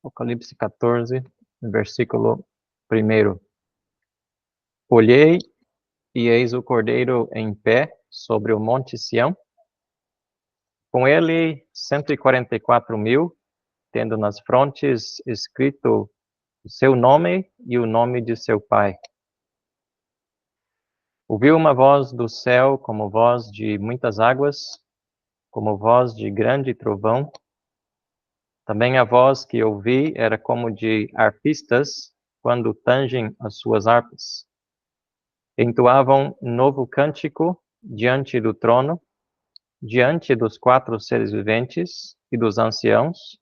Apocalipse 14, versículo 1. Olhei, e eis o Cordeiro em pé sobre o monte Sião, com ele 144.000, tendo nas frontes escrito o seu nome e o nome de seu pai. Ouvi uma voz do céu como voz de muitas águas, como voz de grande trovão. Também a voz que ouvi era como de arpistas quando tangem as suas harpas. Entoavam novo cântico diante do trono, diante dos 4 seres viventes e dos anciãos,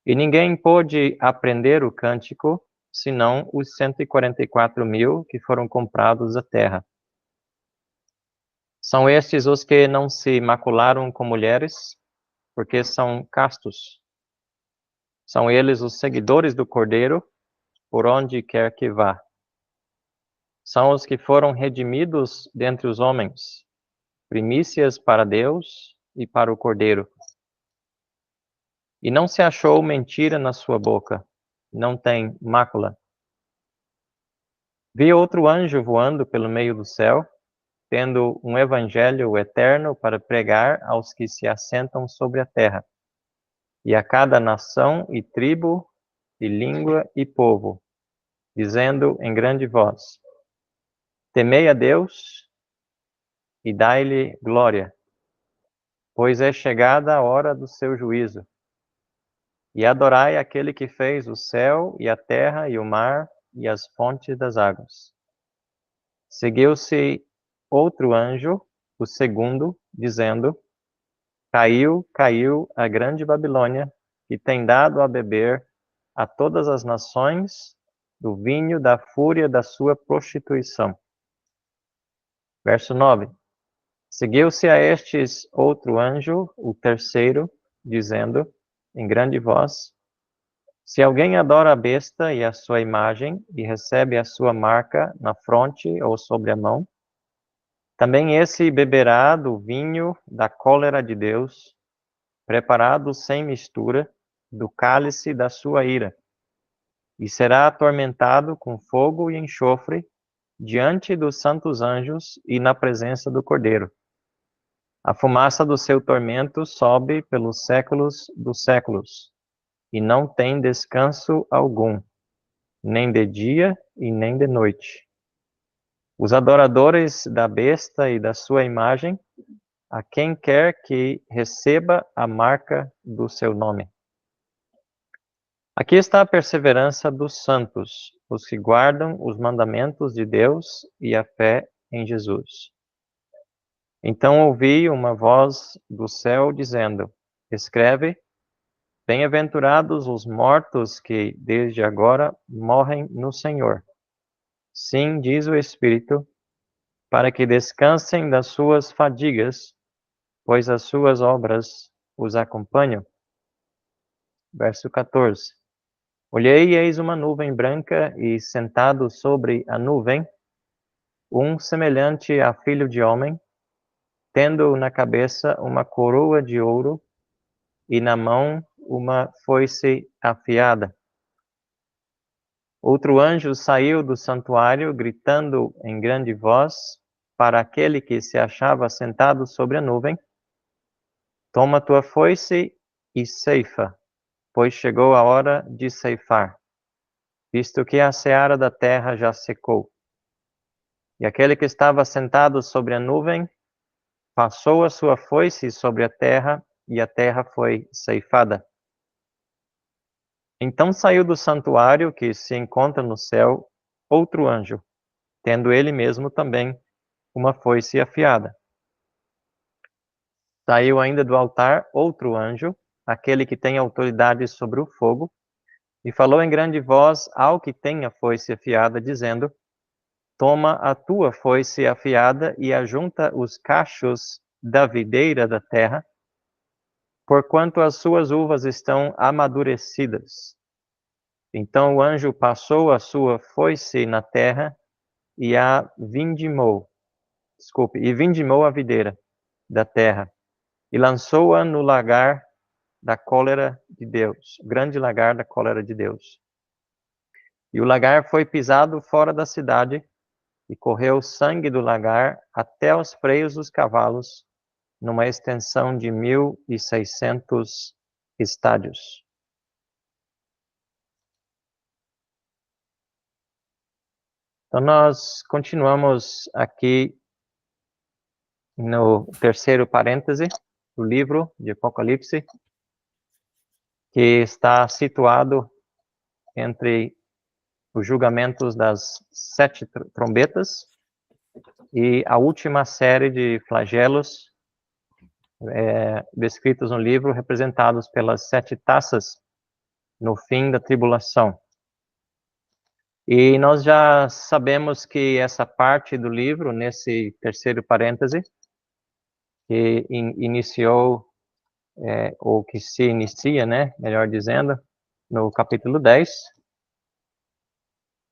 e ninguém pôde aprender o cântico, senão os 144.000 que foram comprados da terra. São estes os que não se macularam com mulheres, porque são castos. São eles os seguidores do Cordeiro, por onde quer que vá. São os que foram redimidos dentre os homens, primícias para Deus e para o Cordeiro. E não se achou mentira na sua boca, não tem mácula. Vi outro anjo voando pelo meio do céu, tendo um evangelho eterno para pregar aos que se assentam sobre a terra, e a cada nação e tribo, e língua e povo, dizendo em grande voz: Temei a Deus e dai-lhe glória, pois é chegada a hora do seu juízo. E adorai aquele que fez o céu e a terra e o mar e as fontes das águas. Seguiu-se outro anjo, o segundo, dizendo: Caiu, caiu a grande Babilônia, que tem dado a beber a todas as nações do vinho da fúria da sua prostituição. Verso 9. Seguiu-se a estes outro anjo, o terceiro, dizendo, em grande voz: Se alguém adora a besta e a sua imagem, e recebe a sua marca na fronte ou sobre a mão, também esse beberá do vinho da cólera de Deus, preparado sem mistura, do cálice da sua ira, e será atormentado com fogo e enxofre diante dos santos anjos e na presença do Cordeiro. A fumaça do seu tormento sobe pelos séculos dos séculos, e não tem descanso algum, nem de dia e nem de noite. Os adoradores da besta e da sua imagem, a quem quer que receba a marca do seu nome. Aqui está a perseverança dos santos, os que guardam os mandamentos de Deus e a fé em Jesus. Então ouvi uma voz do céu dizendo: Escreve, bem-aventurados os mortos que desde agora morrem no Senhor. Sim, diz o Espírito, para que descansem das suas fadigas, pois as suas obras os acompanham. Verso 14. Olhei e eis uma nuvem branca, e sentado sobre a nuvem, um semelhante a filho de homem, tendo na cabeça uma coroa de ouro, e na mão uma foice afiada. Outro anjo saiu do santuário, gritando em grande voz para aquele que se achava sentado sobre a nuvem: Toma tua foice e ceifa, pois chegou a hora de ceifar, visto que a seara da terra já secou. E aquele que estava sentado sobre a nuvem passou a sua foice sobre a terra, e a terra foi ceifada. Então saiu do santuário que se encontra no céu outro anjo, tendo ele mesmo também uma foice afiada. Saiu ainda do altar outro anjo, aquele que tem autoridade sobre o fogo, e falou em grande voz ao que tem a foice afiada, dizendo: Toma a tua foice afiada e ajunta os cachos da videira da terra, porquanto as suas uvas estão amadurecidas. Então o anjo passou a sua foice na terra e vindimou a videira da terra, e lançou-a no lagar da cólera de Deus, o grande lagar da cólera de Deus. E o lagar foi pisado fora da cidade, e correu o sangue do lagar até os freios dos cavalos, numa extensão de 1.600 estádios. Então, nós continuamos aqui no terceiro parêntese do livro de Apocalipse, que está situado entre os julgamentos das 7 trombetas e a última série de flagelos descritos no livro, representados pelas 7 taças no fim da tribulação. E nós já sabemos que essa parte do livro, nesse terceiro parêntese, que iniciou, ou que se inicia, né, melhor dizendo, no capítulo 10,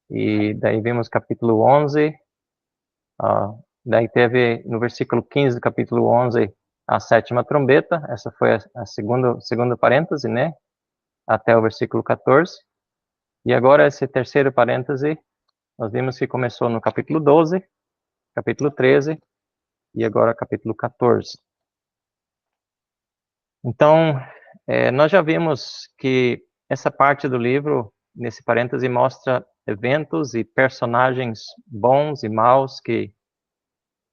e daí vimos capítulo 11, daí teve no versículo 15 do capítulo 11 a 7ª trombeta, essa foi a segunda parêntese, né, até o versículo 14, e agora esse terceiro parêntese, nós vimos que começou no capítulo 12, capítulo 13, e agora capítulo 14. Então, nós já vimos que essa parte do livro, nesse parêntese, mostra eventos e personagens bons e maus que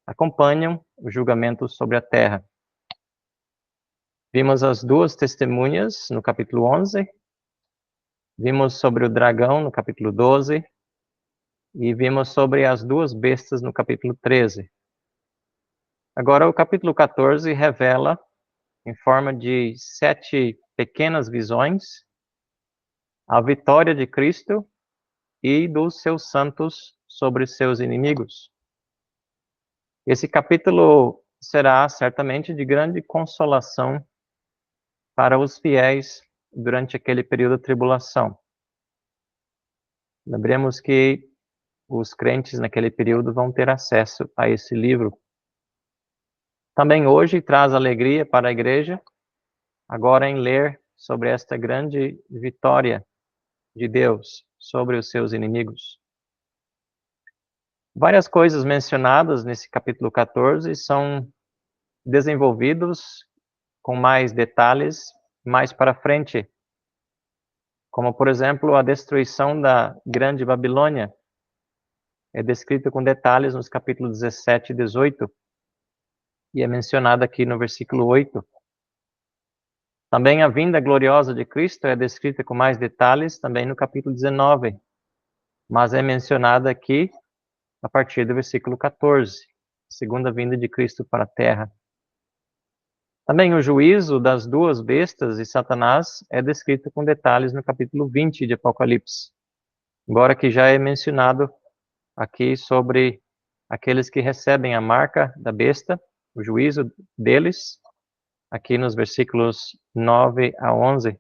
acompanham o julgamento sobre a terra. Vimos as 2 testemunhas no capítulo 11, vimos sobre o dragão no capítulo 12, e vimos sobre as 2 bestas no capítulo 13. Agora, o capítulo 14 revela, em forma de 7 pequenas visões, a vitória de Cristo e dos seus santos sobre seus inimigos. Esse capítulo será certamente de grande consolação para os fiéis durante aquele período de tribulação. Lembremos que os crentes naquele período vão ter acesso a esse livro. Também hoje traz alegria para a igreja, agora em ler sobre esta grande vitória de Deus sobre os seus inimigos. Várias coisas mencionadas nesse capítulo 14 são desenvolvidos com mais detalhes mais para frente, como, por exemplo, a destruição da Grande Babilônia, é descrita com detalhes nos capítulos 17 e 18, e é mencionada aqui no versículo 8. Também a vinda gloriosa de Cristo é descrita com mais detalhes também no capítulo 19, mas é mencionada aqui a partir do versículo 14, segunda vinda de Cristo para a terra. Também o juízo das 2 bestas e Satanás é descrito com detalhes no capítulo 20 de Apocalipse, embora que já é mencionado aqui sobre aqueles que recebem a marca da besta, o juízo deles, aqui nos versículos 9 a 11.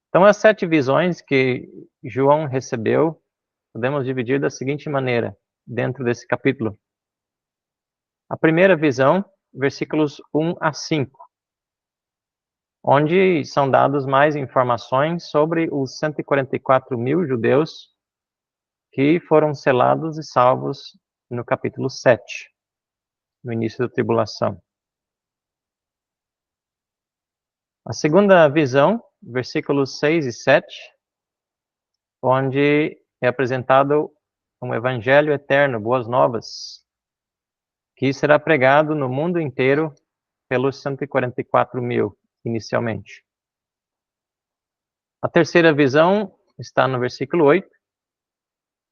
Então, as 7 visões que João recebeu, podemos dividir da seguinte maneira, dentro desse capítulo. A primeira visão, versículos 1 a 5, onde são dadas mais informações sobre os 144.000 judeus que foram selados e salvos no capítulo 7, no início da tribulação. A segunda visão, versículos 6 e 7, onde é apresentado um evangelho eterno, boas novas, que será pregado no mundo inteiro pelos 144.000, inicialmente. A terceira visão está no versículo 8,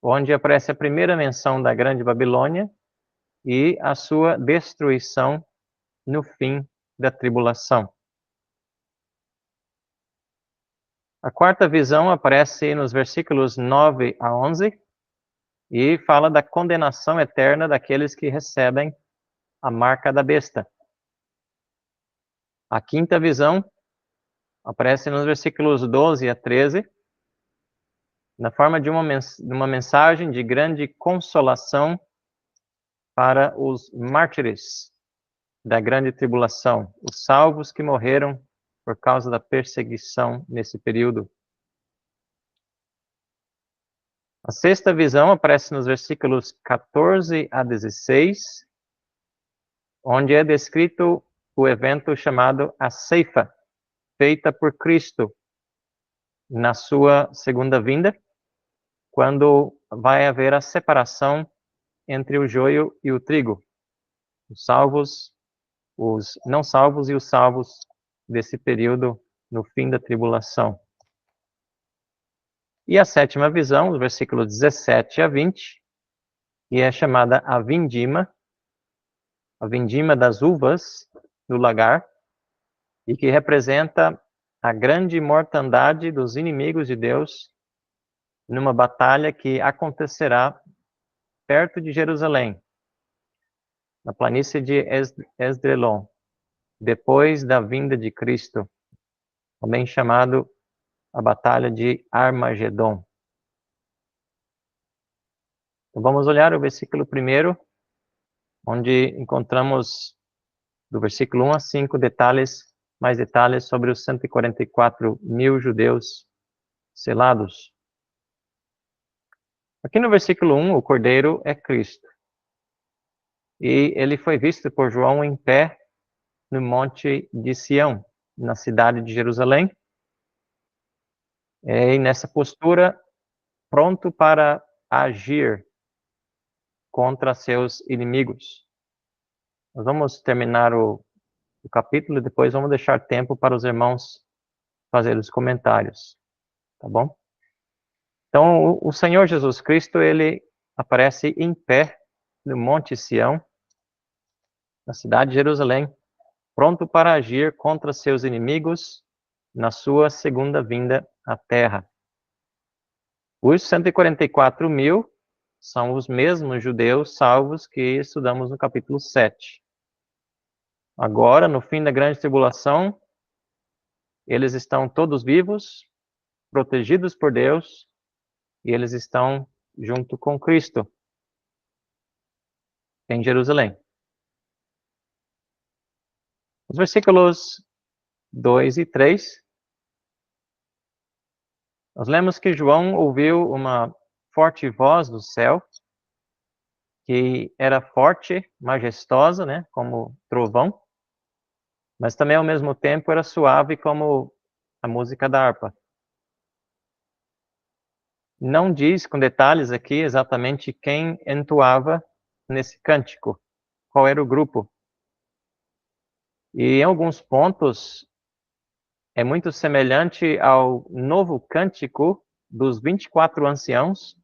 onde aparece a primeira menção da Grande Babilônia e a sua destruição no fim da tribulação. A quarta visão aparece nos versículos 9 a 11 e fala da condenação eterna daqueles que recebem a marca da besta. A quinta visão aparece nos versículos 12 a 13, na forma de uma mensagem de grande consolação para os mártires, da grande tribulação, os salvos que morreram por causa da perseguição nesse período. A sexta visão aparece nos versículos 14 a 16, onde é descrito o evento chamado a ceifa, feita por Cristo na sua segunda vinda, quando vai haver a separação entre o joio e o trigo, os salvos, os não salvos e os salvos desse período no fim da tribulação. E a sétima visão, os versículos 17 a 20, que é chamada a vindima das uvas do lagar, e que representa a grande mortandade dos inimigos de Deus numa batalha que acontecerá perto de Jerusalém, na planície de Esdrelon, depois da vinda de Cristo, também chamado a Batalha de Armagedon. Então, vamos olhar o versículo 1, onde encontramos, do versículo 1 a 5, mais detalhes sobre os 144 mil judeus selados. Aqui no versículo 1, o Cordeiro é Cristo. E ele foi visto por João em pé no Monte de Sião, na cidade de Jerusalém. E nessa postura, pronto para agir contra seus inimigos. Nós vamos terminar o capítulo e depois vamos deixar tempo para os irmãos fazerem os comentários, tá bom? Então, o Senhor Jesus Cristo, ele aparece em pé no Monte Sião, na cidade de Jerusalém, pronto para agir contra seus inimigos na sua segunda vinda à terra. Os 144 mil são os mesmos judeus salvos que estudamos no capítulo 7. Agora, no fim da grande tribulação, eles estão todos vivos, protegidos por Deus, e eles estão junto com Cristo em Jerusalém. Os versículos 2 e 3, nós lemos que João ouviu uma forte voz do céu, que era forte, majestosa, né, como trovão, mas também ao mesmo tempo era suave como a música da harpa. Não diz com detalhes aqui exatamente quem entoava nesse cântico, qual era o grupo. E em alguns pontos é muito semelhante ao novo cântico dos 24 anciãos,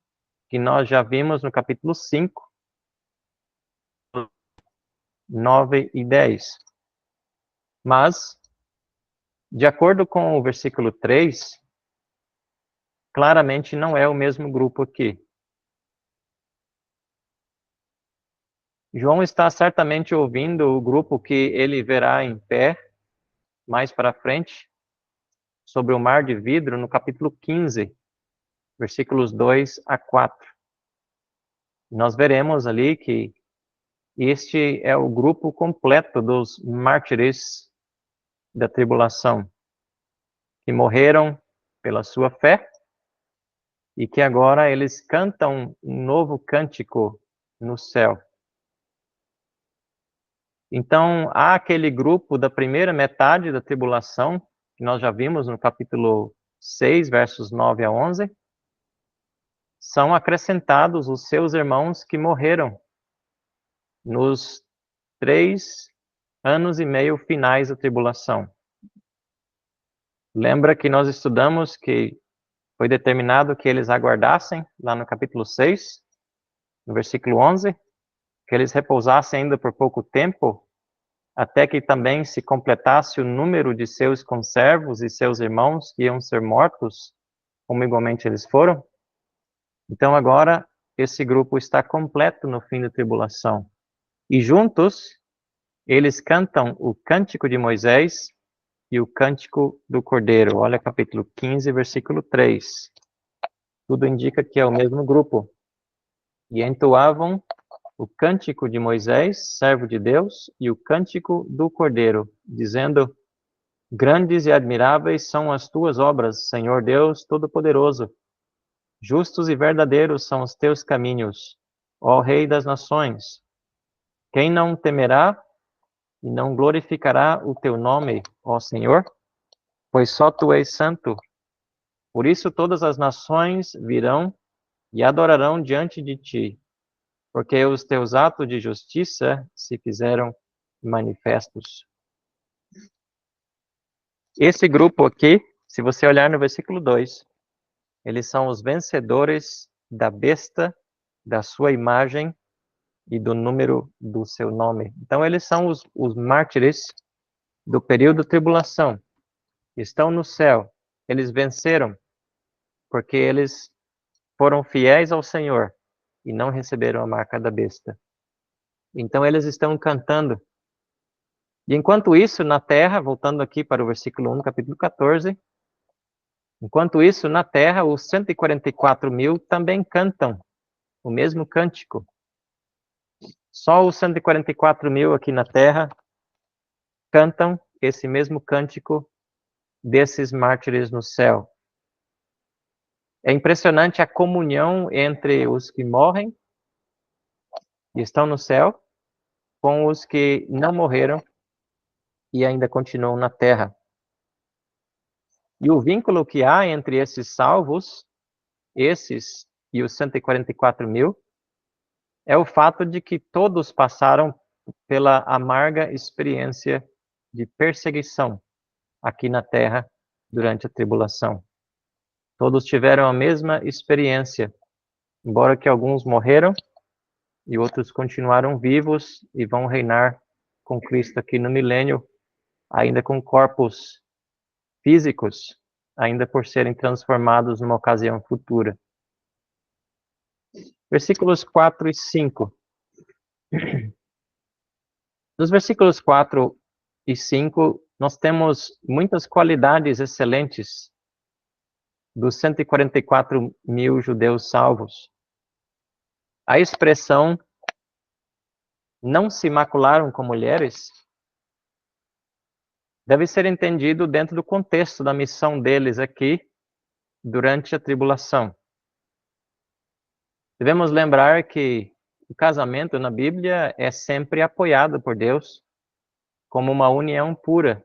que nós já vimos no capítulo 5, 9 e 10. Mas, de acordo com o versículo 3, claramente não é o mesmo grupo aqui. João está certamente ouvindo o grupo que ele verá em pé, mais para frente, sobre o mar de vidro, no capítulo 15, versículos 2 a 4. Nós veremos ali que este é o grupo completo dos mártires da tribulação, que morreram pela sua fé e que agora eles cantam um novo cântico no céu. Então, há aquele grupo da primeira metade da tribulação, que nós já vimos no capítulo 6, versos 9 a 11, são acrescentados os seus irmãos que morreram nos 3 anos e meio finais da tribulação. Lembra que nós estudamos que foi determinado que eles aguardassem, lá no capítulo 6, no versículo 11, que eles repousassem ainda por pouco tempo, até que também se completasse o número de seus conservos e seus irmãos que iam ser mortos, como igualmente eles foram. Então agora, esse grupo está completo no fim da tribulação. E juntos, eles cantam o Cântico de Moisés e o Cântico do Cordeiro. Olha capítulo 15, versículo 3. Tudo indica que é o mesmo grupo. E entoavam o cântico de Moisés, servo de Deus, e o cântico do Cordeiro, dizendo: Grandes e admiráveis são as tuas obras, Senhor Deus Todo-Poderoso. Justos e verdadeiros são os teus caminhos, ó Rei das nações. Quem não temerá e não glorificará o teu nome, ó Senhor? Pois só tu és santo. Por isso todas as nações virão e adorarão diante de ti, porque os teus atos de justiça se fizeram manifestos. Esse grupo aqui, se você olhar no versículo 2, eles são os vencedores da besta, da sua imagem e do número do seu nome. Então, eles são os mártires do período de tribulação. Estão no céu. Eles venceram porque eles foram fiéis ao Senhor e não receberam a marca da besta. Então, eles estão cantando. E enquanto isso, na terra, voltando aqui para o versículo 1, capítulo 14, enquanto isso, na terra, os 144.000 também cantam o mesmo cântico. Só os 144.000 aqui na terra cantam esse mesmo cântico desses mártires no céu. É impressionante a comunhão entre os que morrem e estão no céu com os que não morreram e ainda continuam na terra. E o vínculo que há entre esses salvos, esses e os 144.000, é o fato de que todos passaram pela amarga experiência de perseguição aqui na terra durante a tribulação. Todos tiveram a mesma experiência, embora que alguns morreram e outros continuaram vivos e vão reinar com Cristo aqui no milênio, ainda com corpos físicos, ainda por serem transformados numa ocasião futura. Versículos 4 e 5. Nos versículos 4 e 5, nós temos muitas qualidades excelentes dos 144.000 judeus salvos. A expressão não se macularam com mulheres deve ser entendido dentro do contexto da missão deles aqui durante a tribulação. Devemos lembrar que o casamento na Bíblia é sempre apoiado por Deus como uma união pura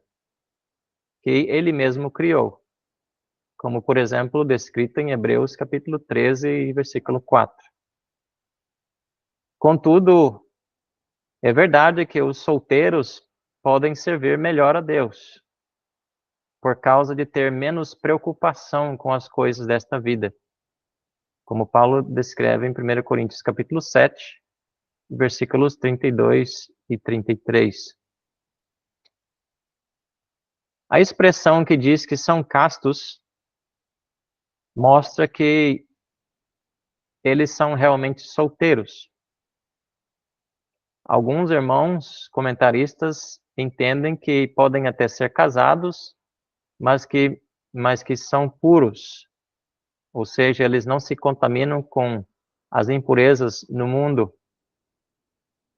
que Ele mesmo criou, como, por exemplo, descrito em Hebreus capítulo 13, versículo 4. Contudo, é verdade que os solteiros podem servir melhor a Deus, por causa de ter menos preocupação com as coisas desta vida, como Paulo descreve em 1 Coríntios capítulo 7, versículos 32 e 33. A expressão que diz que são castos mostra que eles são realmente solteiros. Alguns irmãos comentaristas entendem que podem até ser casados, mas que são puros. Ou seja, eles não se contaminam com as impurezas no mundo.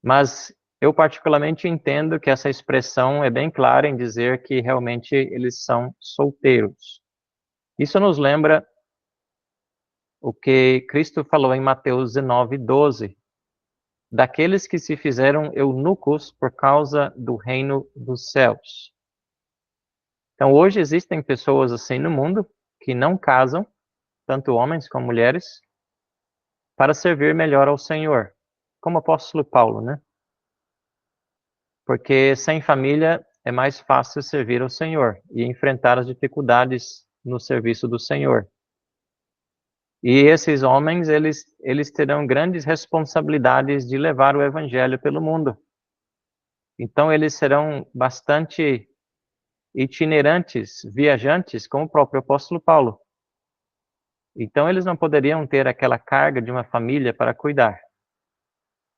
Mas eu particularmente entendo que essa expressão é bem clara em dizer que realmente eles são solteiros. Isso nos lembra o que Cristo falou em Mateus 19:12, daqueles que se fizeram eunucos por causa do reino dos céus. Então, hoje existem pessoas assim no mundo que não casam, tanto homens como mulheres, para servir melhor ao Senhor, como o apóstolo Paulo, né? Porque sem família é mais fácil servir ao Senhor e enfrentar as dificuldades no serviço do Senhor. E esses homens, eles terão grandes responsabilidades de levar o evangelho pelo mundo. Então, eles serão bastante itinerantes, viajantes, como o próprio apóstolo Paulo. Então, eles não poderiam ter aquela carga de uma família para cuidar.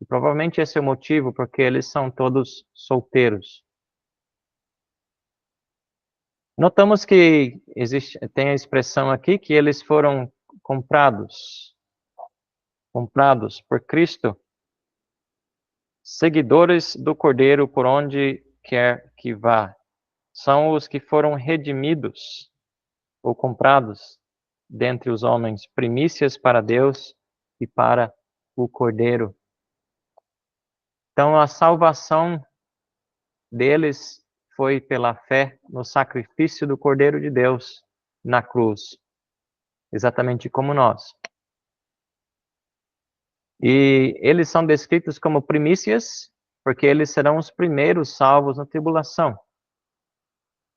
E provavelmente esse é o motivo porque eles são todos solteiros. Notamos que tem a expressão aqui que eles foram comprados por Cristo. seguidores do Cordeiro por onde quer que vá. São os que foram redimidos ou comprados dentre os homens, primícias para Deus e para o Cordeiro. Então, a salvação deles foi pela fé no sacrifício do Cordeiro de Deus na cruz, exatamente como nós. E eles são descritos como primícias, porque eles serão os primeiros salvos na tribulação.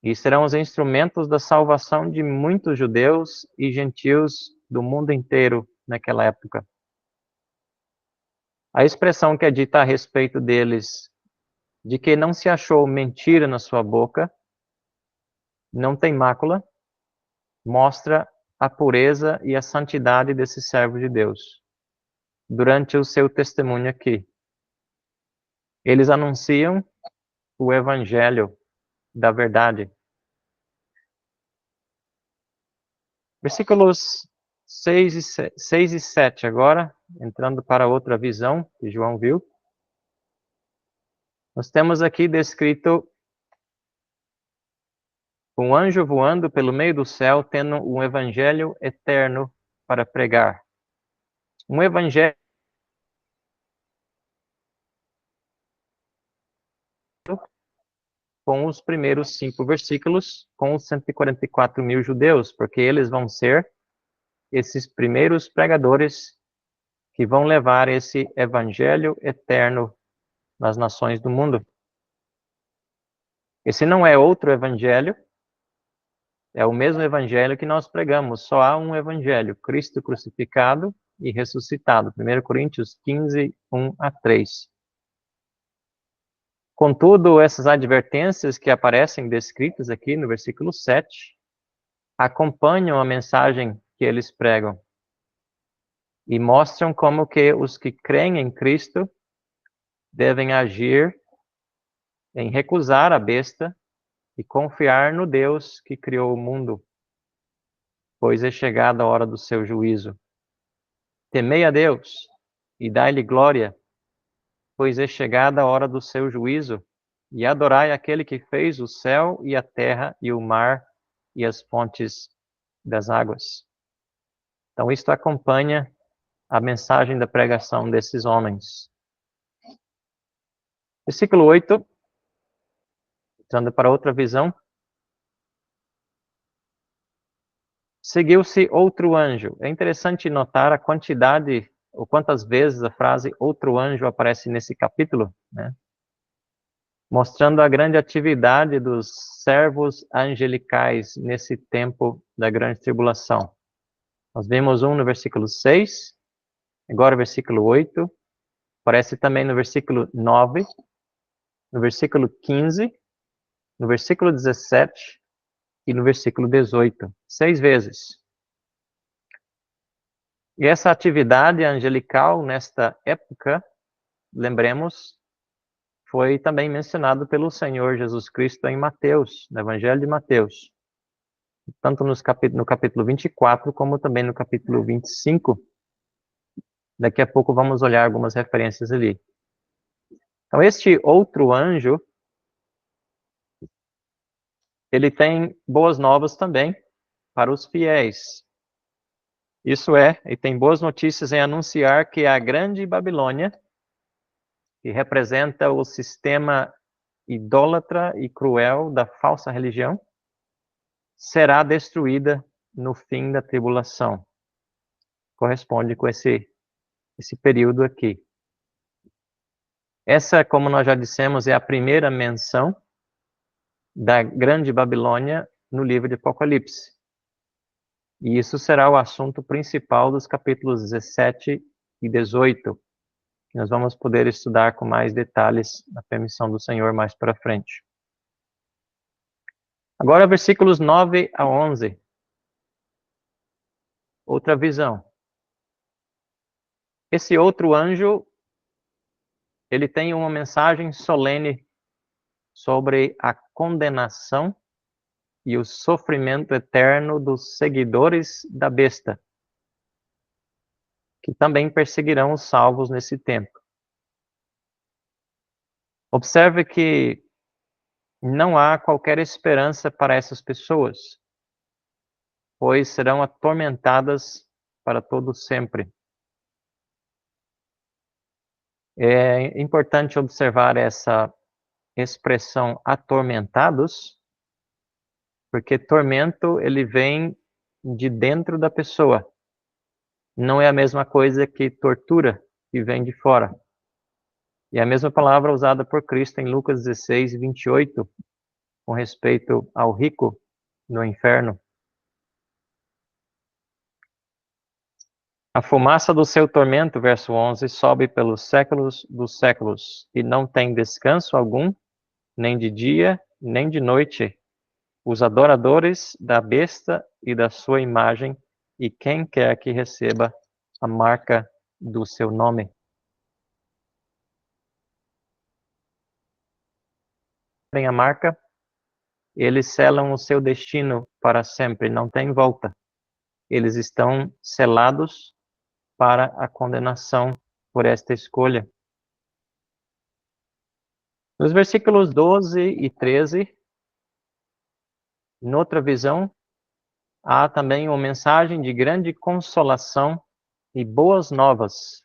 E serão os instrumentos da salvação de muitos judeus e gentios do mundo inteiro naquela época. A expressão que é dita a respeito deles, de que não se achou mentira na sua boca, não tem mácula, mostra a pureza e a santidade desse servo de Deus durante o seu testemunho aqui. Eles anunciam o evangelho da verdade. Versículos 6 e 7 agora, entrando para outra visão que João viu. Nós temos aqui descrito um anjo voando pelo meio do céu, tendo um evangelho eterno para pregar. Um evangelho com os primeiros 5 versículos, com os 144 mil judeus, porque eles vão ser esses primeiros pregadores que vão levar esse evangelho eterno nas nações do mundo. Esse não é outro evangelho, é o mesmo evangelho que nós pregamos, só há um evangelho, Cristo crucificado e ressuscitado. 1 Coríntios 15, 1 a 3. Contudo, essas advertências que aparecem descritas aqui no versículo 7, acompanham a mensagem que eles pregam e mostram como que os que creem em Cristo devem agir em recusar a besta e confiar no Deus que criou o mundo, pois é chegada a hora do seu juízo. Temei a Deus e dai-lhe glória, pois é chegada a hora do seu juízo, e adorai aquele que fez o céu e a terra e o mar e as fontes das águas. Então, isto acompanha a mensagem da pregação desses homens. Versículo 8, entrando para outra visão. Seguiu-se outro anjo. É interessante notar a quantidade, ou quantas vezes a frase outro anjo aparece nesse capítulo, né? Mostrando a grande atividade dos servos angelicais nesse tempo da grande tribulação. Nós vemos um no versículo 6, agora o versículo 8, aparece também no versículo 9, no versículo 15, no versículo 17 e no versículo 18, 6 vezes. E essa atividade angelical nesta época, lembremos, foi também mencionado pelo Senhor Jesus Cristo em Mateus, no Evangelho de Mateus. Tanto no capítulo 24, como também no capítulo 25. Daqui a pouco vamos olhar algumas referências ali. Então, este outro anjo, ele tem boas novas também para os fiéis. Isso é, e tem boas notícias em anunciar que a grande Babilônia, que representa o sistema idólatra e cruel da falsa religião, será destruída no fim da tribulação. Corresponde com esse período aqui. Essa, como nós já dissemos, é a primeira menção da grande Babilônia no livro de Apocalipse. E isso será o assunto principal dos capítulos 17 e 18, que nós vamos poder estudar com mais detalhes na permissão do Senhor mais para frente. Agora, versículos 9 a 11. Outra visão. Esse outro anjo, ele tem uma mensagem solene sobre a condenação e o sofrimento eterno dos seguidores da besta, que também perseguirão os salvos nesse tempo. Observe que não há qualquer esperança para essas pessoas, pois serão atormentadas para todo sempre. É importante observar essa expressão atormentados, porque tormento ele vem de dentro da pessoa. Não é a mesma coisa que tortura, que vem de fora. E a mesma palavra usada por Cristo em Lucas 16, 28, com respeito ao rico no inferno. A fumaça do seu tormento, verso 11, sobe pelos séculos dos séculos, e não tem descanso algum, nem de dia, nem de noite. Os adoradores da besta e da sua imagem, e quem quer que receba a marca do seu nome. Tem a marca, eles selam o seu destino para sempre, não tem volta. Eles estão selados para a condenação por esta escolha. Nos versículos 12 e 13, noutra visão, há também uma mensagem de grande consolação e boas novas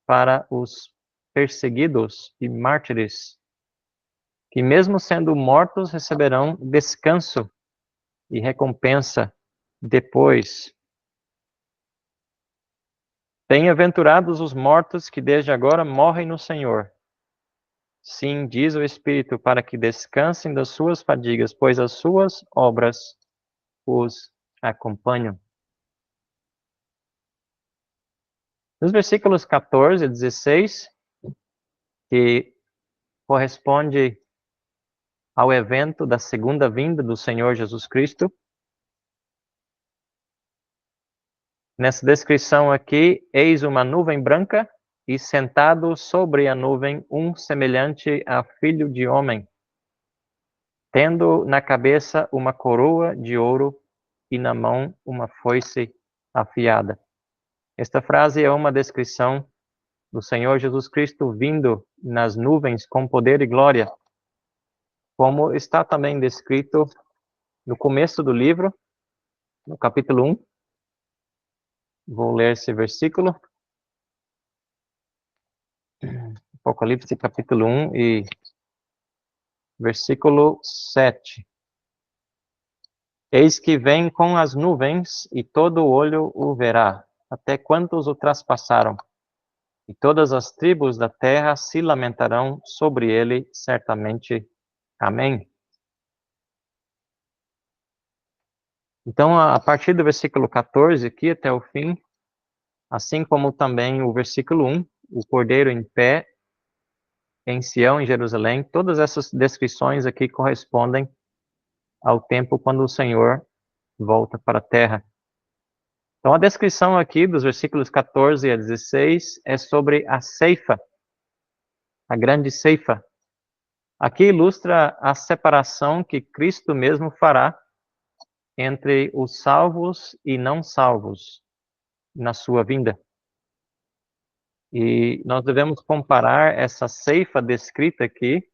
para os perseguidos e mártires, que mesmo sendo mortos receberão descanso e recompensa depois. Bem-aventurados os mortos que desde agora morrem no Senhor. Sim, diz o Espírito, para que descansem das suas fadigas, pois as suas obras os acompanham. Nos versículos 14 e 16, que corresponde ao evento da segunda vinda do Senhor Jesus Cristo. Nessa descrição aqui, eis uma nuvem branca e sentado sobre a nuvem um semelhante a filho de homem, tendo na cabeça uma coroa de ouro e na mão uma foice afiada. Esta frase é uma descrição do Senhor Jesus Cristo vindo nas nuvens com poder e glória, como está também descrito no começo do livro, no capítulo 1. Vou ler esse versículo. Apocalipse capítulo 1 e versículo 7. Eis que vem com as nuvens, e todo olho o verá, até quantos o traspassaram. E todas as tribos da terra se lamentarão sobre ele, certamente. Amém. Então, a partir do versículo 14 aqui até o fim, assim como também o versículo 1, o cordeiro em pé em Sião, em Jerusalém, todas essas descrições aqui correspondem ao tempo quando o Senhor volta para a terra. Então, a descrição aqui dos versículos 14 a 16 é sobre a ceifa, a grande ceifa. Aqui ilustra a separação que Cristo mesmo fará entre os salvos e não salvos na sua vinda. E nós devemos comparar essa ceifa descrita aqui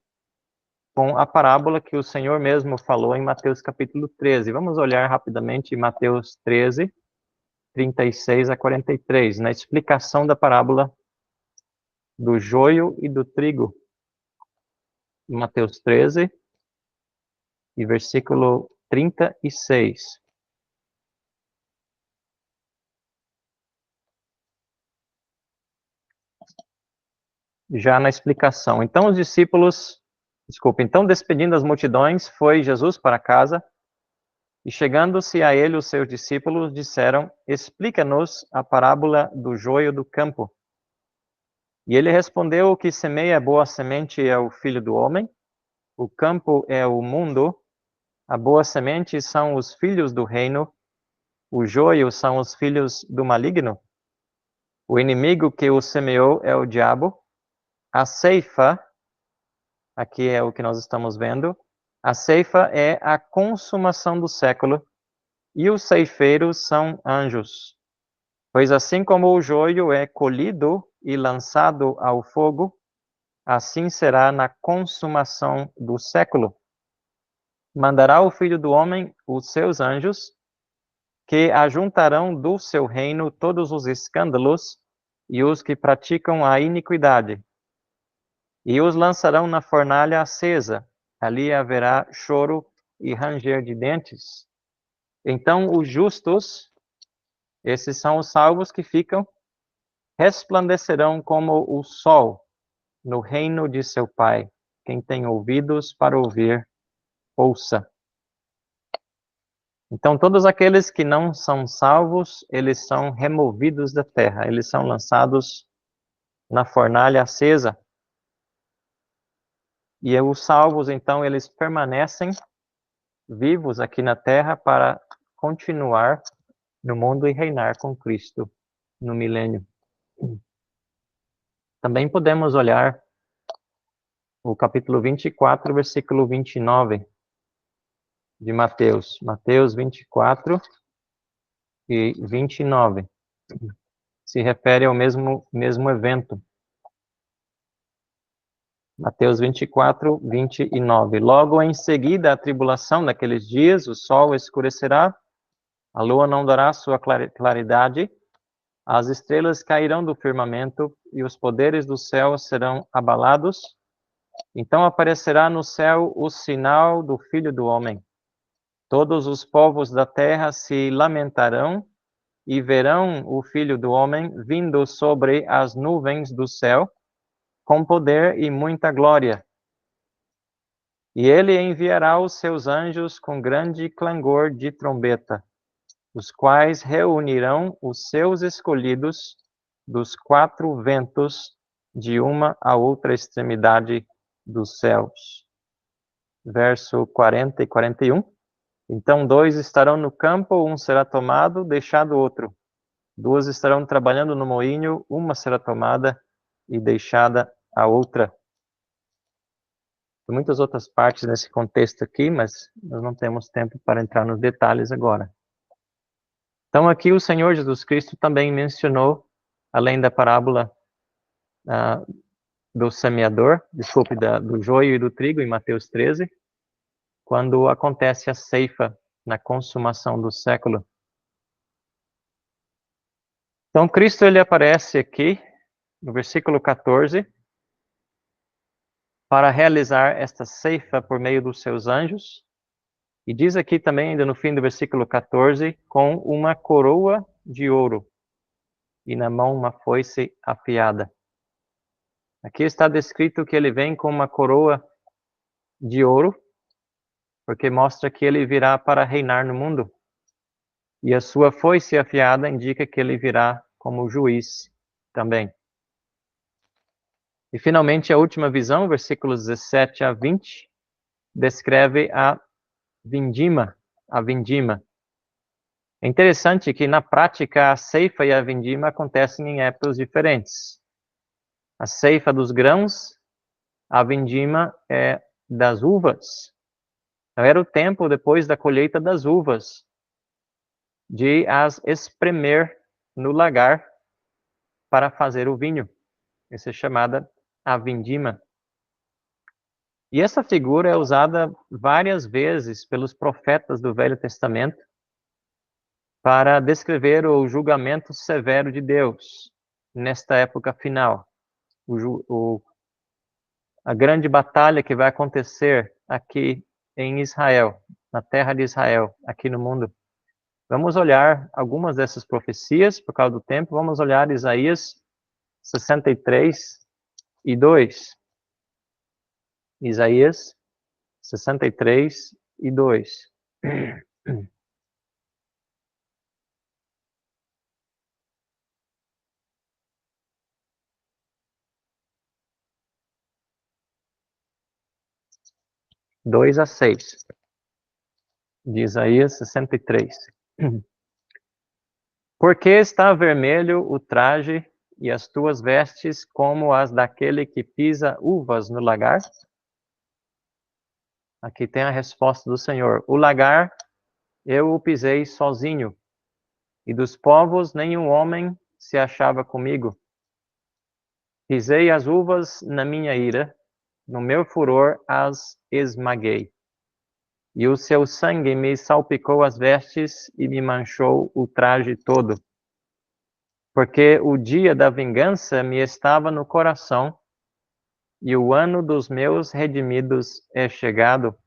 com a parábola que o Senhor mesmo falou em Mateus capítulo 13. Vamos olhar rapidamente Mateus 13, 36 a 43, na explicação da parábola do joio e do trigo. Mateus 13 e versículo 36. Já na explicação. Então despedindo as multidões, foi Jesus para casa, e chegando-se a ele os seus discípulos disseram: explica-nos a parábola do joio do campo. E ele respondeu: o que semeia a boa semente é o Filho do Homem, o campo é o mundo, a boa semente são os filhos do reino, o joio são os filhos do maligno, o inimigo que o semeou é o diabo, a ceifa, aqui é o que nós estamos vendo, a ceifa é a consumação do século, e os ceifeiros são anjos. Pois assim como o joio é colhido e lançado ao fogo, assim será na consumação do século. Mandará o Filho do Homem os seus anjos, que ajuntarão do seu reino todos os escândalos e os que praticam a iniquidade, e os lançarão na fornalha acesa. Ali haverá choro e ranger de dentes. Então os justos, esses são os salvos que ficam, resplandecerão como o sol no reino de seu Pai. Quem tem ouvidos para ouvir, ouça. Então todos aqueles que não são salvos, eles são removidos da terra, eles são lançados na fornalha acesa. E os salvos, então, eles permanecem vivos aqui na terra para continuar no mundo e reinar com Cristo no milênio. Também podemos olhar o capítulo 24, versículo 29 de Mateus. Mateus 24 e 29. Se refere ao mesmo evento. Mateus 24, 29. Logo em seguida a tribulação daqueles dias, o sol escurecerá, a lua não dará sua claridade, as estrelas cairão do firmamento e os poderes do céu serão abalados. Então aparecerá no céu o sinal do Filho do Homem. Todos os povos da terra se lamentarão e verão o Filho do Homem vindo sobre as nuvens do céu, com poder e muita glória. E ele enviará os seus anjos com grande clangor de trombeta, os quais reunirão os seus escolhidos dos quatro ventos, de uma a outra extremidade dos céus. Verso 40 e 41. Então 2 estarão no campo, um será tomado, deixado outro. 2 estarão trabalhando no moinho, uma será tomada e deixada a outra. Tem muitas outras partes nesse contexto aqui, mas nós não temos tempo para entrar nos detalhes agora. Então aqui o Senhor Jesus Cristo também mencionou, além da parábola do semeador, do joio e do trigo, em Mateus 13, quando acontece a ceifa na consumação do século. Então Cristo ele aparece aqui, no versículo 14, para realizar esta ceifa por meio dos seus anjos. E diz aqui também, ainda no fim do versículo 14, com uma coroa de ouro e na mão uma foice afiada. Aqui está descrito que ele vem com uma coroa de ouro, porque mostra que ele virá para reinar no mundo. E a sua foice afiada indica que ele virá como juiz também. E finalmente a última visão, versículos 17 a 20, descreve a vindima. É interessante que na prática a ceifa e a vindima acontecem em épocas diferentes. A ceifa dos grãos, a vindima é das uvas. Então, era o tempo depois da colheita das uvas, de as espremer no lagar para fazer o vinho. Essa é chamada a vindima. E essa figura é usada várias vezes pelos profetas do Velho Testamento para descrever o julgamento severo de Deus nesta época final. A grande batalha que vai acontecer aqui em Israel, na terra de Israel, aqui no mundo. Vamos olhar algumas dessas profecias, por causa do tempo. Vamos olhar Isaías 63 e 2. Isaías 63 e 2. Dois a 6. De Isaías 63. Porque está vermelho o traje e as tuas vestes como as daquele que pisa uvas no lagar? Aqui tem a resposta do Senhor. O lagar eu o pisei sozinho, e dos povos nenhum homem se achava comigo. Pisei as uvas na minha ira, no meu furor as esmaguei. E o seu sangue me salpicou as vestes e me manchou o traje todo. Porque o dia da vingança me estava no coração, e o ano dos meus redimidos é chegado.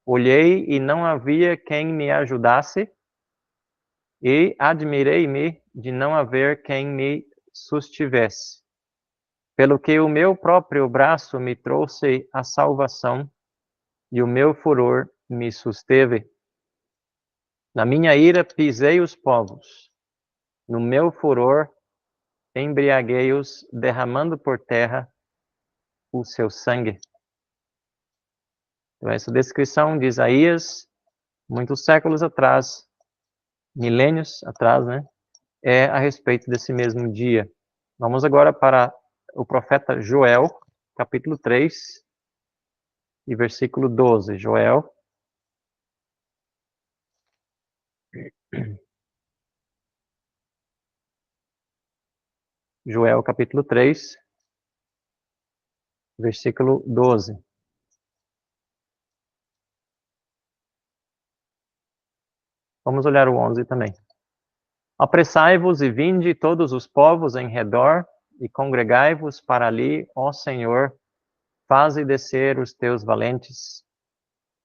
Olhei e não havia quem me ajudasse, e admirei-me de não haver quem me sustivesse. Pelo que o meu próprio braço me trouxe a salvação, e o meu furor me susteve. Na minha ira pisei os povos, no meu furor embriaguei-os, derramando por terra o seu sangue. Então, essa descrição de Isaías, muitos séculos atrás, milênios atrás, né, é a respeito desse mesmo dia. Vamos agora para o profeta Joel, capítulo 3, e versículo 12. Joel capítulo 3, versículo 12. Vamos olhar o 11 também. Apressai-vos e vinde todos os povos em redor, e congregai-vos para ali, ó Senhor, faze descer os teus valentes.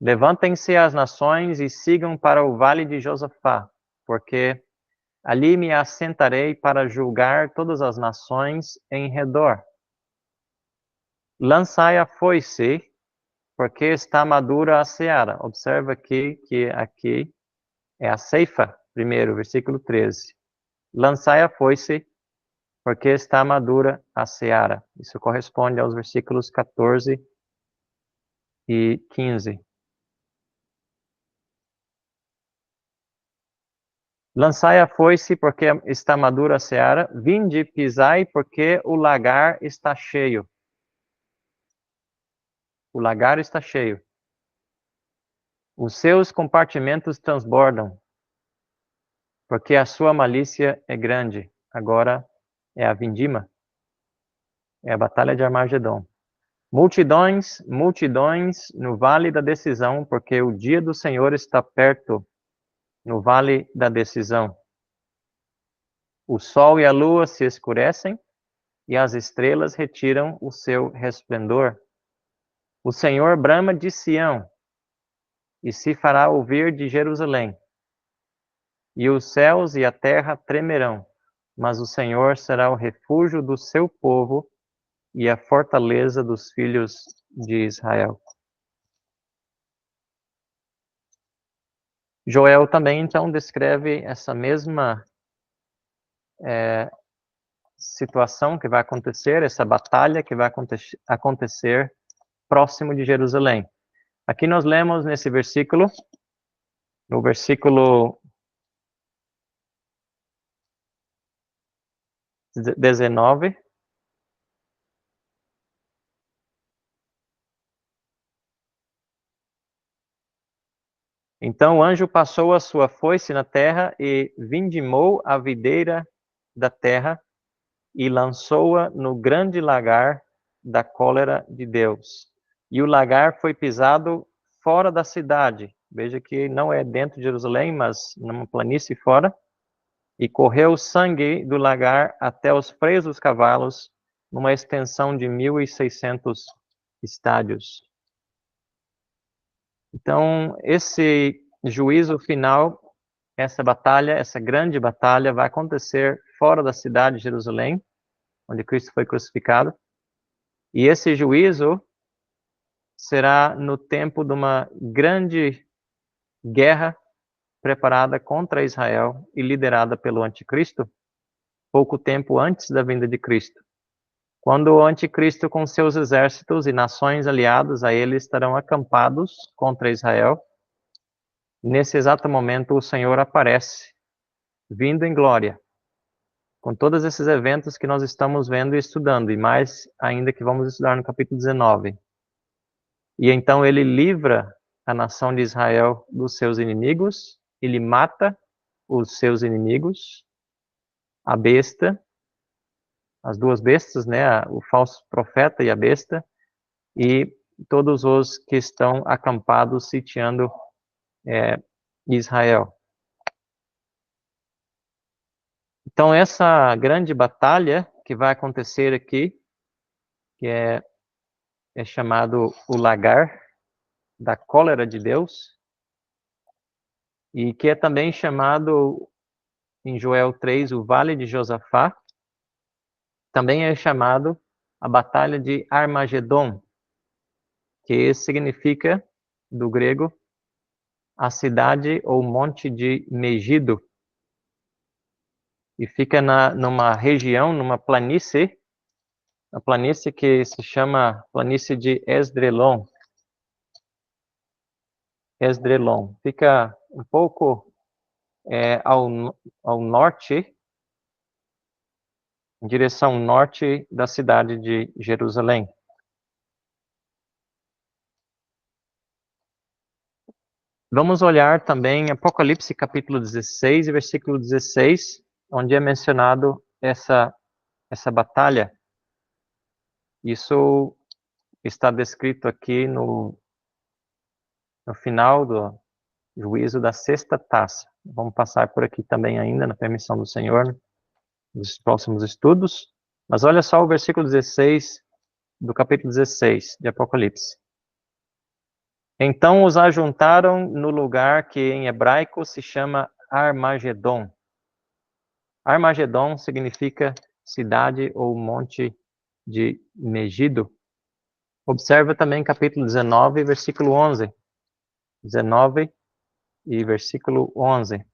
Levantem-se as nações e sigam para o vale de Josafá, porque ali me assentarei para julgar todas as nações em redor. Lançai a foice, porque está madura a seara. Observa aqui que aqui é a ceifa, primeiro, versículo 13. Lançai a foice, porque está madura a seara. Isso corresponde aos versículos 14 e 15. Lançai a foice, porque está madura a seara. Vinde, pisai, porque o lagar está cheio. O lagar está cheio. Os seus compartimentos transbordam, porque a sua malícia é grande. Agora é a vindima, é a batalha de Armagedon. Multidões, multidões no vale da decisão, porque o dia do Senhor está perto, no vale da decisão. O sol e a lua se escurecem, e as estrelas retiram o seu resplendor. O Senhor brama de Sião, e se fará ouvir de Jerusalém. E os céus e a terra tremerão, mas o Senhor será o refúgio do seu povo e a fortaleza dos filhos de Israel. Joel também, então, descreve essa mesma situação que vai acontecer, essa batalha que vai acontecer próximo de Jerusalém. Aqui nós lemos nesse versículo, no versículo 19, então o anjo passou a sua foice na terra e vindimou a videira da terra e lançou-a no grande lagar da cólera de Deus. E o lagar foi pisado fora da cidade. Veja que não é dentro de Jerusalém, mas numa planície fora. E correu o sangue do lagar até os freios dos cavalos, numa extensão de 1.600 estádios. Então, esse juízo final, essa batalha, essa grande batalha, vai acontecer fora da cidade de Jerusalém, onde Cristo foi crucificado. E esse juízo será no tempo de uma grande guerra preparada contra Israel e liderada pelo anticristo, pouco tempo antes da vinda de Cristo. Quando o anticristo com seus exércitos e nações aliadas a ele estarão acampados contra Israel, nesse exato momento o Senhor aparece, vindo em glória, com todos esses eventos que nós estamos vendo e estudando, e mais ainda que vamos estudar no capítulo 19. E então ele livra a nação de Israel dos seus inimigos, ele mata os seus inimigos, a besta, as duas bestas, né, o falso profeta e a besta, e todos os que estão acampados sitiando Israel. Então, essa grande batalha que vai acontecer aqui, que é chamado o lagar da cólera de Deus, e que é também chamado em Joel 3 o Vale de Josafá, também é chamado a Batalha de Armagedon, que significa, do grego, a cidade ou monte de Megido, e fica numa região, numa planície, a planície que se chama planície de Esdrelon. Esdrelon. Fica um pouco ao norte, em direção norte da cidade de Jerusalém. Vamos olhar também Apocalipse capítulo 16 e versículo 16, onde é mencionado essa batalha. Isso está descrito aqui no final do juízo da sexta taça. Vamos passar por aqui também ainda, na permissão do Senhor, nos próximos estudos. Mas olha só o versículo 16 do capítulo 16 de Apocalipse. Então os ajuntaram no lugar que em hebraico se chama Armagedon. Armagedon significa cidade ou monte de Megido. Observa também capítulo 19, versículo 11. 19 e versículo 11,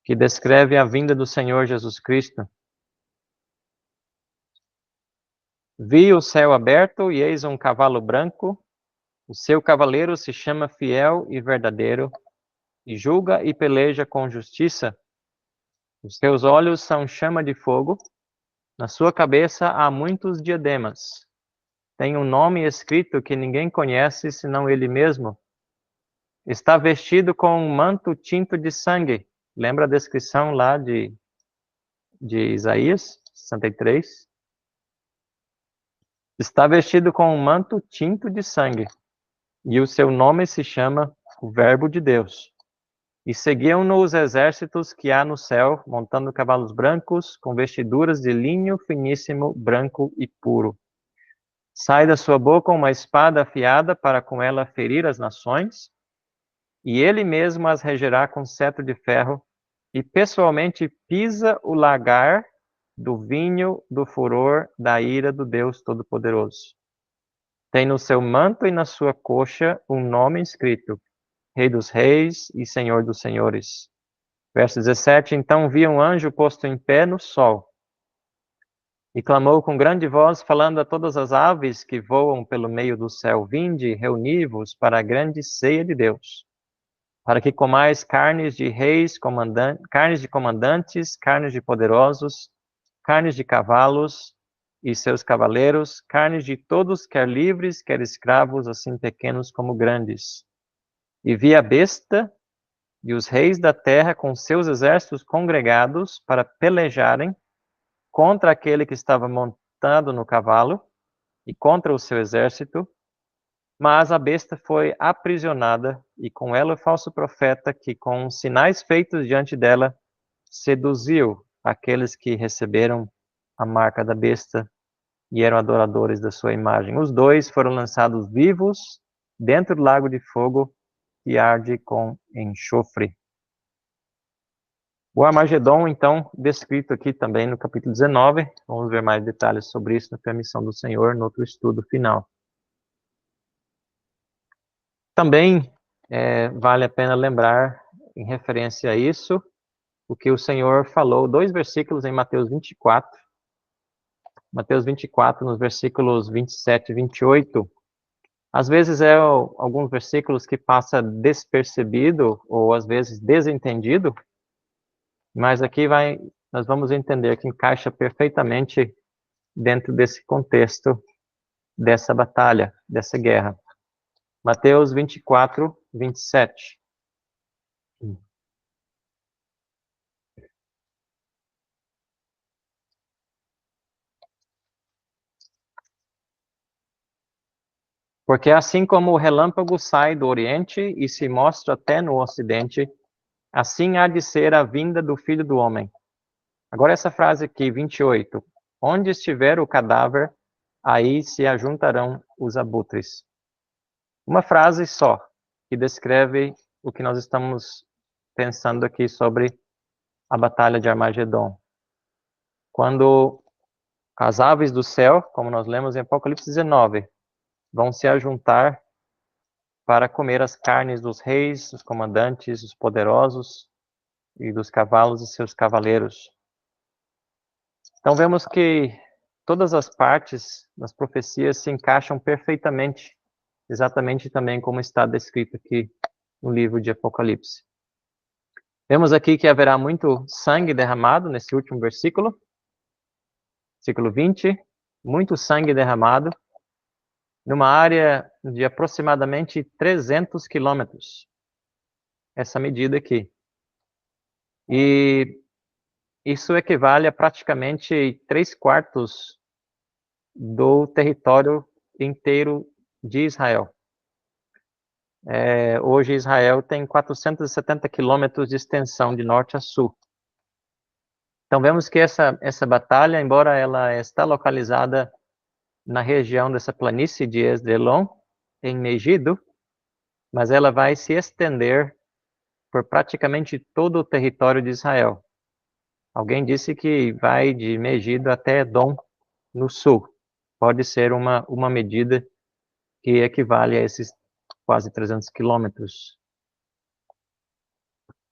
que descreve a vinda do Senhor Jesus Cristo. Vi o céu aberto e eis um cavalo branco. O seu cavaleiro se chama Fiel e Verdadeiro, e julga e peleja com justiça. Os seus olhos são chama de fogo. Na sua cabeça há muitos diademas. Tem um nome escrito que ninguém conhece senão ele mesmo. Está vestido com um manto tinto de sangue. Lembra a descrição lá de Isaías 63? Está vestido com um manto tinto de sangue. E o seu nome se chama o Verbo de Deus. E seguiam-no os exércitos que há no céu, montando cavalos brancos, com vestiduras de linho finíssimo, branco e puro. Sai da sua boca uma espada afiada para com ela ferir as nações, e ele mesmo as regerá com cetro de ferro, e pessoalmente pisa o lagar do vinho do furor da ira do Deus Todo-Poderoso. Tem no seu manto e na sua coxa um nome escrito: Rei dos Reis e Senhor dos Senhores. Verso 17, então vi um anjo posto em pé no sol, e clamou com grande voz, falando a todas as aves que voam pelo meio do céu: Vinde, reuni-vos para a grande ceia de Deus, para que comais carnes de reis, carnes de comandantes, carnes de poderosos, carnes de cavalos e seus cavaleiros, carnes de todos, quer livres, quer escravos, assim pequenos como grandes. E vi a besta e os reis da terra com seus exércitos congregados para pelejarem contra aquele que estava montado no cavalo e contra o seu exército, mas a besta foi aprisionada e com ela o falso profeta que com sinais feitos diante dela seduziu aqueles que receberam a marca da besta e eram adoradores da sua imagem. Os dois foram lançados vivos dentro do lago de fogo que arde com enxofre. O Armagedon, então, descrito aqui também no capítulo 19. Vamos ver mais detalhes sobre isso na permissão do Senhor, no outro estudo final. Também vale a pena lembrar, em referência a isso, o que o Senhor falou, 2 versículos em Mateus 24. Mateus 24, nos versículos 27 e 28. Às vezes alguns versículos que passa despercebido, ou às vezes desentendido, mas aqui nós vamos entender que encaixa perfeitamente dentro desse contexto, dessa batalha, dessa guerra. Mateus 24, 27. Porque assim como o relâmpago sai do Oriente e se mostra até no Ocidente, assim há de ser a vinda do Filho do Homem. Agora essa frase aqui, 28. Onde estiver o cadáver, aí se ajuntarão os abutres. Uma frase só, que descreve o que nós estamos pensando aqui sobre a batalha de Armagedon. Quando as aves do céu, como nós lemos em Apocalipse 19, vão se ajuntar para comer as carnes dos reis, dos comandantes, dos poderosos e dos cavalos e seus cavaleiros. Então vemos que todas as partes das profecias se encaixam perfeitamente, exatamente também como está descrito aqui no livro de Apocalipse. Vemos aqui que haverá muito sangue derramado nesse último versículo, versículo 20, muito sangue derramado, numa área de aproximadamente 300 quilômetros. Essa medida aqui. E isso equivale a praticamente 3/4 do território inteiro de Israel. Hoje Israel tem 470 quilômetros de extensão de norte a sul. Então vemos que essa batalha, embora ela está localizada na região dessa planície de Esdrelon, em Megido, mas ela vai se estender por praticamente todo o território de Israel. Alguém disse que vai de Megido até Edom, no sul. Pode ser uma medida que equivale a esses quase 300 quilômetros.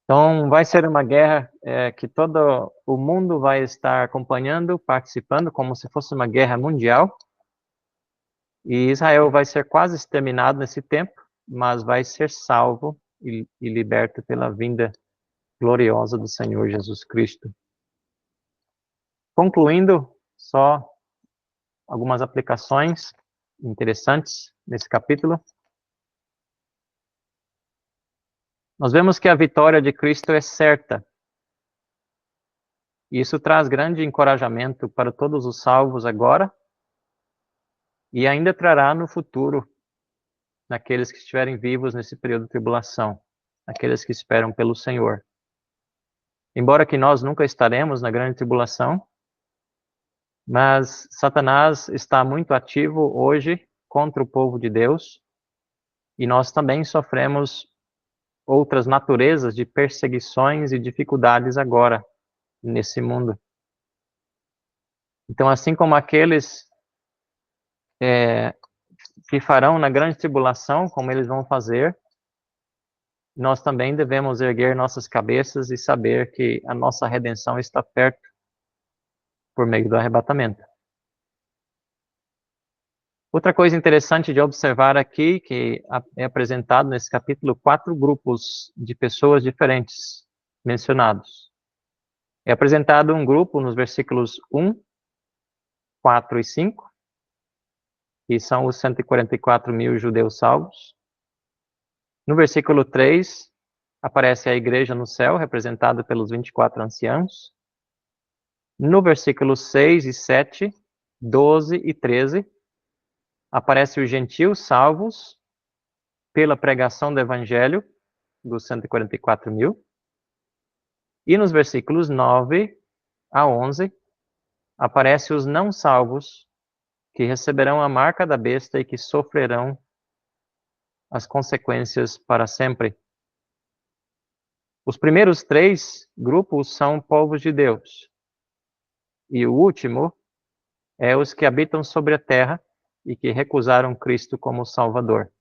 Então, vai ser uma guerra que todo o mundo vai estar acompanhando, participando, como se fosse uma guerra mundial. E Israel vai ser quase exterminado nesse tempo, mas vai ser salvo e liberto pela vinda gloriosa do Senhor Jesus Cristo. Concluindo, só algumas aplicações interessantes nesse capítulo. Nós vemos que a vitória de Cristo é certa. E isso traz grande encorajamento para todos os salvos agora e ainda trará no futuro, naqueles que estiverem vivos nesse período de tribulação, aqueles que esperam pelo Senhor. Embora que nós nunca estaremos na grande tribulação, mas Satanás está muito ativo hoje contra o povo de Deus e nós também sofremos outras naturezas de perseguições e dificuldades agora nesse mundo. Então, assim como aqueles que farão na grande tribulação, como eles vão fazer, nós também devemos erguer nossas cabeças e saber que a nossa redenção está perto por meio do arrebatamento. Outra coisa interessante de observar aqui, que é apresentado nesse capítulo, 4 grupos de pessoas diferentes mencionados. É apresentado um grupo nos versículos 1, 4 e 5, que são os 144 mil judeus salvos. No versículo 3, aparece a igreja no céu, representada pelos 24 anciãos. No versículo 6 e 7, 12 e 13, aparece os gentios salvos pela pregação do evangelho, dos 144 mil. E nos versículos 9 a 11, aparece os não salvos, que receberão a marca da besta e que sofrerão as consequências para sempre. Os primeiros 3 grupos são povos de Deus. E o último é os que habitam sobre a terra e que recusaram Cristo como Salvador.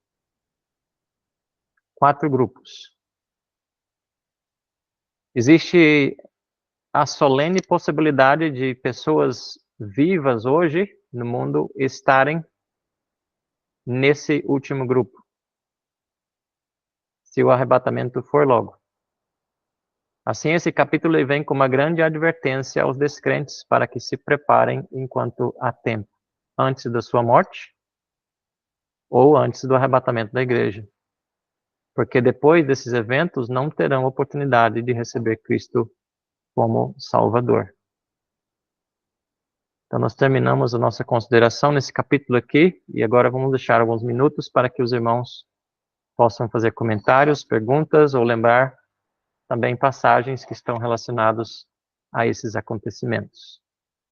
4 grupos. Existe a solene possibilidade de pessoas vivas hoje no mundo estarem nesse último grupo, se o arrebatamento for logo. Assim, esse capítulo vem com uma grande advertência aos descrentes para que se preparem enquanto há tempo, antes da sua morte ou antes do arrebatamento da igreja. Porque depois desses eventos não terão oportunidade de receber Cristo como Salvador. Então, nós terminamos a nossa consideração nesse capítulo aqui, e agora vamos deixar alguns minutos para que os irmãos possam fazer comentários, perguntas, ou lembrar também passagens que estão relacionados a esses acontecimentos.